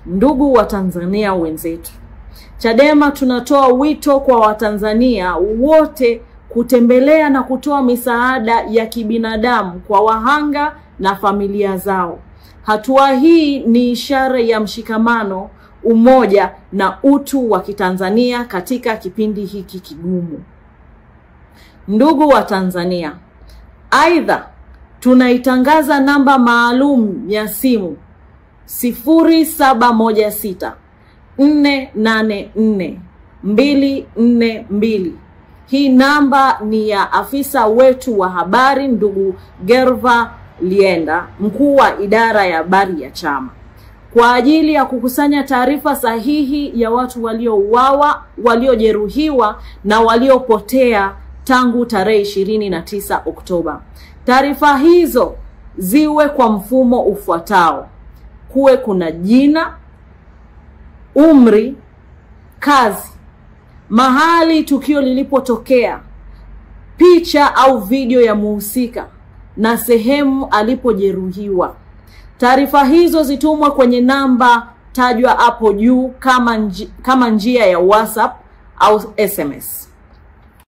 Ndugu wa Tanzania wenzetu, Chadema tunatoa wito kwa Watanzania wote kutembelea na kutoa misaada ya kibinadamu kwa wahanga na familia zao. Hatua hii ni ishara ya mshikamano, umoja na utu wa Kitanzania katika kipindi hiki kigumu. Ndugu wa Tanzania, aidha tunaitangaza namba maalum ya simu 0716 484 242. Hii namba ni ya afisa wetu wa habari ndugu Gerva Lienda, mkuu wa idara ya habari ya chama, kwa ajili ya kukusanya taarifa sahihi ya watu waliouawa, waliojeruhiwa na waliopotea tangu tarehe 29 Oktoba. Taarifa hizo ziwe kwa mfumo ufuatao: kuwe kuna jina, umri, kazi, mahali tukio lilipotokea, picha au video ya muhusika na sehemu alipojeruhiwa. Taarifa hizo zitumwe kwenye namba tajwa hapo juu kama njia ya WhatsApp au SMS.